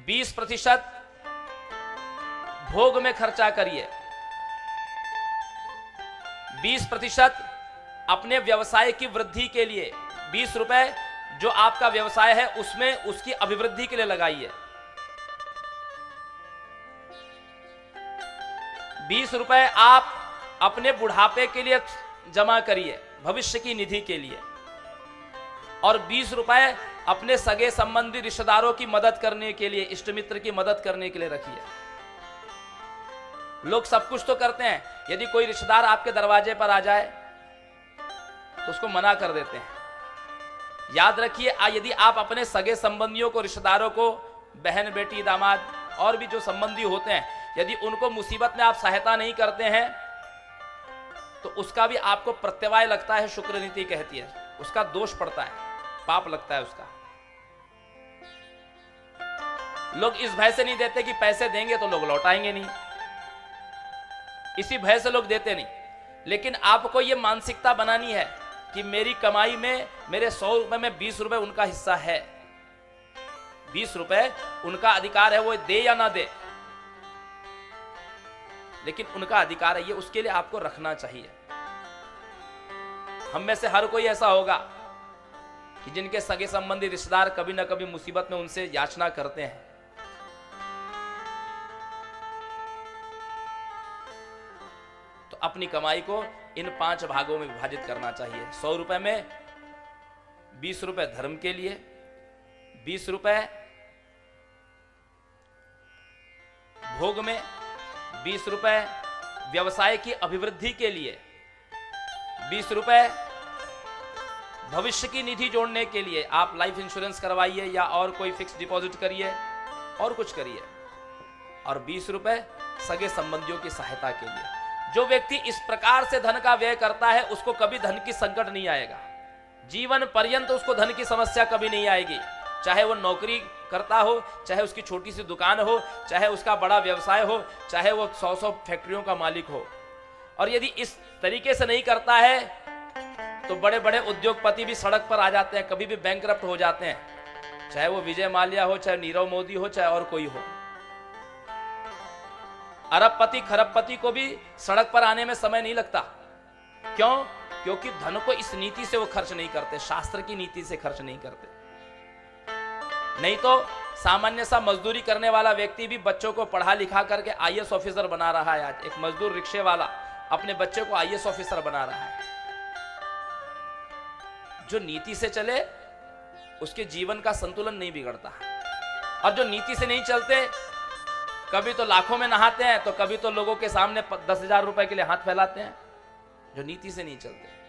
20% भोग में खर्चा करिए, 20% अपने व्यवसाय की वृद्धि के लिए, 20 रुपए जो आपका व्यवसाय है उसमें उसकी अभिवृद्धि के लिए लगाइए, 20 रुपए आप अपने बुढ़ापे के लिए जमा करिए, भविष्य की निधि के लिए, और 20 रुपए अपने सगे संबंधी रिश्तेदारों की मदद करने के लिए, इष्ट मित्र की मदद करने के लिए रखिए। लोग सब कुछ तो करते हैं, यदि कोई रिश्तेदार आपके दरवाजे पर आ जाए तो उसको मना कर देते हैं। याद रखिए, यदि आप अपने सगे संबंधियों को, रिश्तेदारों को, बहन बेटी दामाद और भी जो संबंधी होते हैं, यदि उनको मुसीबत में आप सहायता नहीं करते हैं तो उसका भी आपको प्रत्यवाय लगता है, शुक्र नीति कहती है, उसका दोष पड़ता है, पाप लगता है उसका। लोग इस भय से नहीं देते कि पैसे देंगे तो लोग लौटाएंगे नहीं, इसी भय से लोग देते नहीं। लेकिन आपको यह मानसिकता बनानी है कि मेरी कमाई में, मेरे 100 रुपए में 20 रुपए उनका हिस्सा है, 20 रुपए उनका अधिकार है, वो दे या ना दे, लेकिन उनका अधिकार है, ये उसके लिए आपको रखना चाहिए। हम में से हर कोई ऐसा होगा कि जिनके सगे संबंधी रिश्तेदार कभी ना कभी मुसीबत में उनसे याचना करते हैं। तो अपनी कमाई को इन 5 भागों में विभाजित करना चाहिए। 100 रुपए में 20 रुपए धर्म के लिए, 20 रुपए भोग में, 20 रुपए व्यवसाय की अभिवृद्धि के लिए, 20 रुपए भविष्य की निधि जोड़ने के लिए, आप लाइफ इंश्योरेंस करवाइए या और कोई फिक्स डिपॉजिट करिए और कुछ करिए, और 20 रुपए सगे संबंधियों की सहायता के लिए। जो व्यक्ति इस प्रकार से धन का व्यय करता है उसको कभी धन की संकट नहीं आएगा, जीवन पर्यंत उसको धन की समस्या कभी नहीं आएगी। चाहे वो नौकरी करता हो, चाहे उसकी छोटी सी दुकान हो, चाहे उसका बड़ा व्यवसाय हो, चाहे वो 100 फैक्ट्रियों का मालिक हो। और यदि इस तरीके से नहीं करता है तो बड़े बड़े उद्योगपति भी सड़क पर आ जाते हैं, कभी भी बैंकरप्ट हो जाते हैं, चाहे वो विजय माल्या हो, चाहे नीरव मोदी हो, चाहे और कोई हो। अरबपति खरबपति को भी सड़क पर आने में समय नहीं लगता। क्यों? क्योंकि धन को इस नीति से वो खर्च नहीं करते, शास्त्र की नीति से खर्च नहीं करते। नहीं तो सामान्य सा मजदूरी करने वाला व्यक्ति भी बच्चों को पढ़ा लिखा करके आईएएस ऑफिसर बना रहा है। आज एक मजदूर रिक्शे वाला अपने बच्चे को आईएएस ऑफिसर बना रहा है। जो नीति से चले उसके जीवन का संतुलन नहीं बिगड़ता, और जो नीति से नहीं चलते, कभी तो लाखों में नहाते हैं तो कभी तो लोगों के सामने 10,000 रुपए के लिए हाथ फैलाते हैं, जो नीति से नहीं चलते।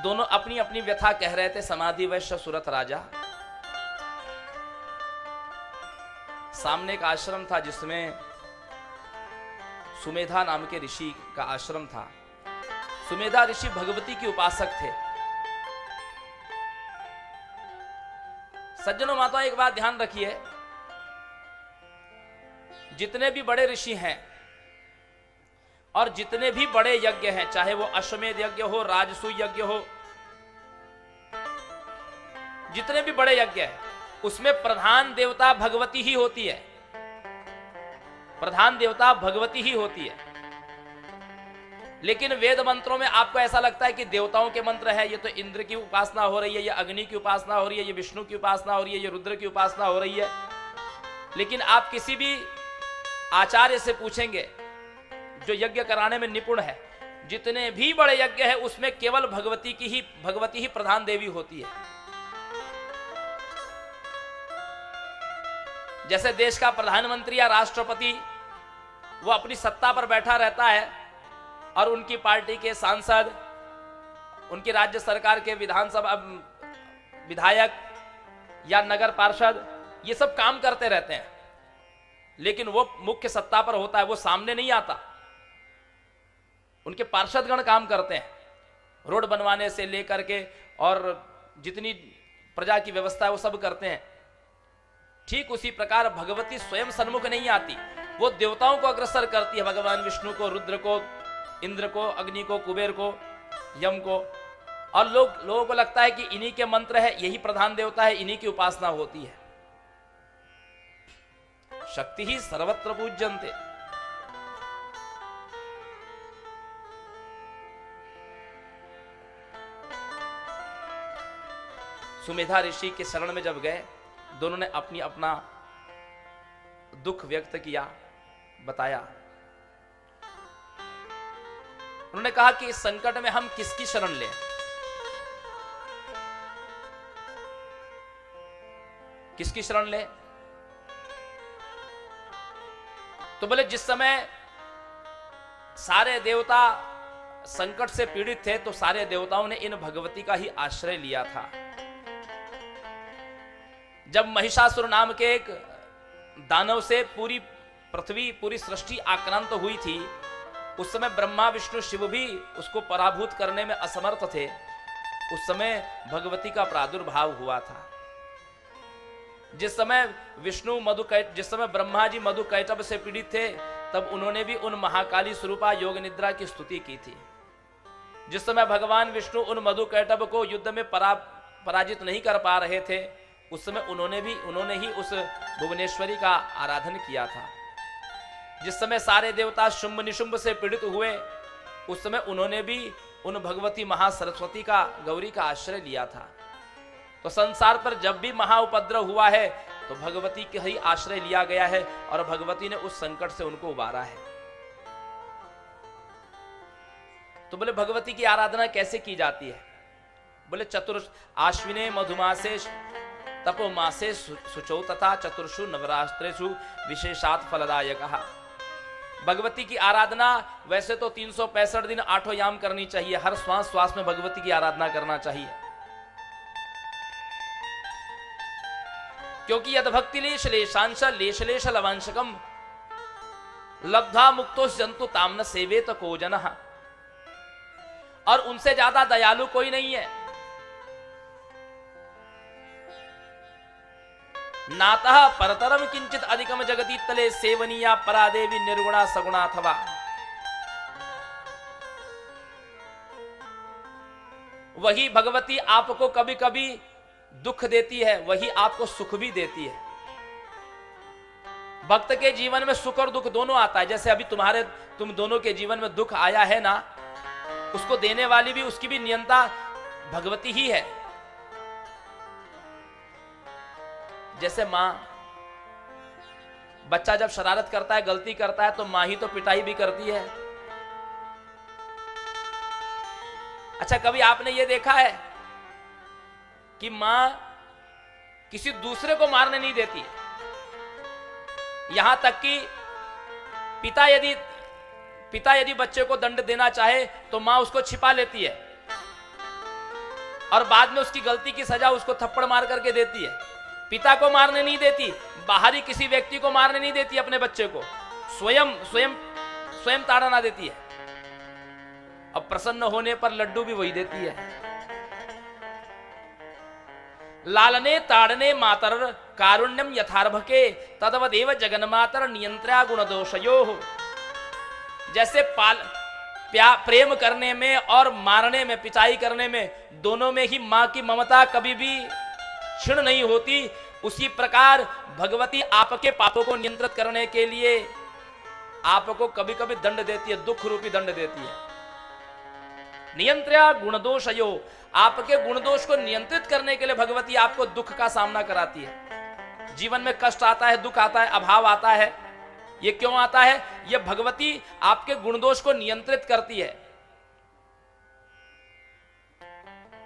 दोनों अपनी अपनी व्यथा कह रहे थे। समाधि वैश्य सुरथ राजा, सामने एक आश्रम था जिसमें सुमेधा नाम के ऋषि का आश्रम था। सुमेधा ऋषि भगवती की उपासक थे। सज्जनों माताओं, एक बात ध्यान रखिए, जितने भी बड़े ऋषि हैं और जितने भी बड़े यज्ञ हैं, चाहे वो अश्वमेध यज्ञ हो, राजसूय यज्ञ हो, जितने भी बड़े यज्ञ हैं, उसमें प्रधान देवता भगवती ही होती है। प्रधान देवता भगवती ही होती है। लेकिन वेद मंत्रों में आपको ऐसा लगता है कि देवताओं के मंत्र है, ये तो इंद्र की उपासना हो रही है, ये अग्नि की उपासना हो रही है, ये विष्णु की उपासना हो रही है, ये रुद्र की उपासना हो रही है। लेकिन आप किसी भी आचार्य से पूछेंगे जो यज्ञ कराने में निपुण है, जितने भी बड़े यज्ञ है उसमें केवल भगवती ही प्रधान देवी होती है। जैसे देश का प्रधानमंत्री या राष्ट्रपति वो अपनी सत्ता पर बैठा रहता है और उनकी पार्टी के सांसद, उनकी राज्य सरकार के विधानसभा विधायक या नगर पार्षद, ये सब काम करते रहते हैं, लेकिन वो मुख्य सत्ता पर होता है, वो सामने नहीं आता। उनके पार्षदगण काम करते हैं, रोड बनवाने से लेकर के और जितनी प्रजा की व्यवस्था है वो सब करते हैं। ठीक उसी प्रकार भगवती स्वयं सन्मुख नहीं आती, वो देवताओं को अग्रसर करती है, भगवान विष्णु को, रुद्र को, इंद्र को, अग्नि को, कुबेर को, यम को, और लोगों को लगता है कि इन्हीं के मंत्र है, यही प्रधान देवता है, इन्हीं की उपासना होती है। शक्ति ही सर्वत्र पूज्यन्ते। सुमेधा ऋषि के शरण में जब गए, दोनों ने अपना दुख व्यक्त किया, बताया। उन्होंने कहा कि इस संकट में हम किसकी शरण लें? किसकी शरण लें? तो बोले जिस समय सारे देवता संकट से पीड़ित थे तो सारे देवताओं ने इन भगवती का ही आश्रय लिया था। जब महिषासुर नाम के एक दानव से पूरी पृथ्वी, पूरी सृष्टि आक्रांत हुई थी, उस समय ब्रह्मा विष्णु शिव भी उसको पराभूत करने में असमर्थ थे। उस समय भगवती का प्रादुर्भाव हुआ था। जिस समय जिस समय ब्रह्मा जी मधु कैटभ से पीड़ित थे, तब उन्होंने भी उन महाकाली स्वरूपा योग निद्रा की स्तुति की थी। जिस समय भगवान विष्णु उन मधु कैटभ को युद्ध में पराजित नहीं कर पा रहे थे, उस समय उन्होंने ही उस भुवनेश्वरी का आराधन किया था। जिस समय सारे देवता शुंभ निशुंभ से पीड़ित हुए, उस समय उन्होंने भी उन भगवती महासरस्वती का, गौरी का आश्रय लिया था। तो संसार पर जब भी महाउपद्रव हुआ है तो भगवती का ही आश्रय लिया गया है और भगवती ने उस संकट से उनको उबारा है। तो बोले भगवती की आराधना कैसे की जाती है? बोले आश्विने मधुमासे तपो मासे शुचौ तथा चतुर्षु नवरात्रेषु विशेषात् फलदायकः। भगवती की आराधना वैसे तो 365 दिन 8 याम करनी चाहिए। हर श्वास श्वास में भगवती की आराधना करना चाहिए, क्योंकि यद भक्ति लेश लेशांश लेश लेश लवांशकम लब्धा मुक्तो जंतु ताम्न सेवेत को जनः। और उनसे ज्यादा दयालु कोई नहीं है। नातः परतरम किंचित अधिकम जगति तले सेवनीया परा देवी निर्गुणा सगुणा अथवा। वही भगवती आपको कभी कभी दुख देती है, वही आपको सुख भी देती है। भक्त के जीवन में सुख और दुख दोनों आता है। जैसे अभी तुम दोनों के जीवन में दुख आया है ना, उसको देने वाली भी, उसकी भी नियंता भगवती ही है। जैसे मां, बच्चा जब शरारत करता है, गलती करता है, तो मां ही तो पिटाई भी करती है। अच्छा, कभी आपने ये देखा है कि मां किसी दूसरे को मारने नहीं देती? यहां तक कि पिता यदि बच्चे को दंड देना चाहे तो मां उसको छिपा लेती है और बाद में उसकी गलती की सजा उसको थप्पड़ मार करके देती है। पिता को मारने नहीं देती, बाहरी किसी व्यक्ति को मारने नहीं देती, अपने बच्चे को स्वयं ताड़ना देती है। अब प्रसन्न होने पर लड्डू भी वही देती है। लालने ताड़ने मातर कारुण्यम यथार्भके तदवदेव जगन्मातर नियंत्रा गुण दोषयो। जैसे प्रेम करने में और मारने में, पिटाई करने में, दोनों में ही मां की ममता कभी भी क्षीण नहीं होती, उसी प्रकार भगवती आपके पापों को नियंत्रित करने के लिए आपको कभी कभी दंड देती है, दुख रूपी दंड देती है। नियंत्रा गुणदोषयो, आपके गुणदोष को नियंत्रित करने के लिए भगवती आपको दुख का सामना कराती है। जीवन में कष्ट आता है, दुख आता है, अभाव आता है, ये क्यों आता है? ये भगवती आपके गुणदोष को नियंत्रित करती है।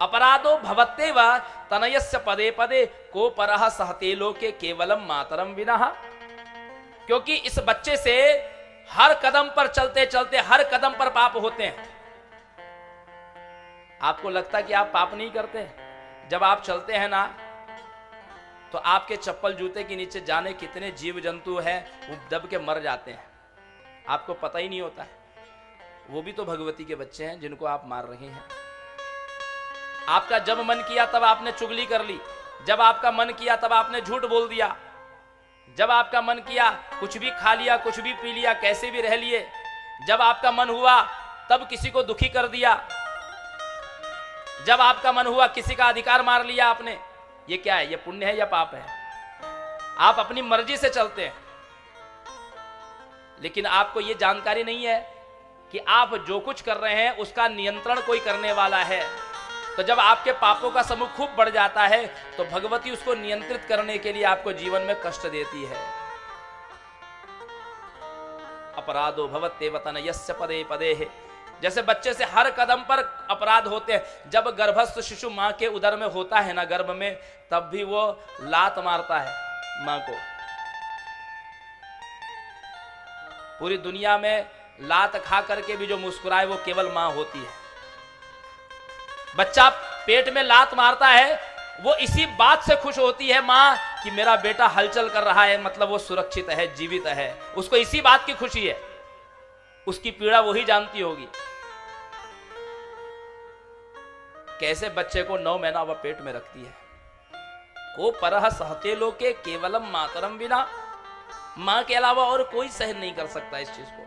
अपराधो भवत्येव तनयस्य पदे पदे को परः सहते लोके केवलम मातरम विनः। क्योंकि इस बच्चे से हर कदम पर चलते चलते हर कदम पर पाप होते हैं। आपको लगता है कि आप पाप नहीं करते? जब आप चलते हैं ना, तो आपके चप्पल जूते के नीचे जाने कितने जीव जंतु हैं, वो दब के मर जाते हैं, आपको पता ही नहीं होता है। वो भी तो भगवती के बच्चे हैं जिनको आप मार रहे हैं। आपका जब मन किया तब आपने चुगली कर ली, जब आपका मन किया तब आपने झूठ बोल दिया, जब आपका मन किया कुछ भी खा लिया, कुछ भी पी लिया, कैसे भी रह लिए, जब आपका मन हुआ तब किसी को दुखी कर दिया। जब आपका मन हुआ किसी का अधिकार मार लिया आपने, ये क्या है? ये पुण्य है या पाप है? आप अपनी मर्जी से चलते हैं, लेकिन आपको ये जानकारी नहीं है कि आप जो कुछ कर रहे हैं उसका नियंत्रण कोई करने वाला है। तो जब आपके पापों का समूह खूब बढ़ जाता है तो भगवती उसको नियंत्रित करने के लिए आपको जीवन में कष्ट देती है। अपराधो भवत्येव तनयस्य पदे पदे है। जैसे बच्चे से हर कदम पर अपराध होते हैं। जब गर्भस्थ शिशु मां के उदर में होता है ना, गर्भ में, तब भी वो लात मारता है मां को। पूरी दुनिया में लात खा करके भी जो मुस्कुराए वो केवल मां होती है। बच्चा पेट में लात मारता है, वो इसी बात से खुश होती है मां कि मेरा बेटा हलचल कर रहा है, मतलब वो सुरक्षित है, जीवित है। उसको इसी बात की खुशी है। उसकी पीड़ा वही जानती होगी। कैसे बच्चे को 9 महीना वह पेट में रखती है। को परह सहते लोके केवलम मातरम बिना। मां के अलावा और कोई सहन नहीं कर सकता इस चीज को।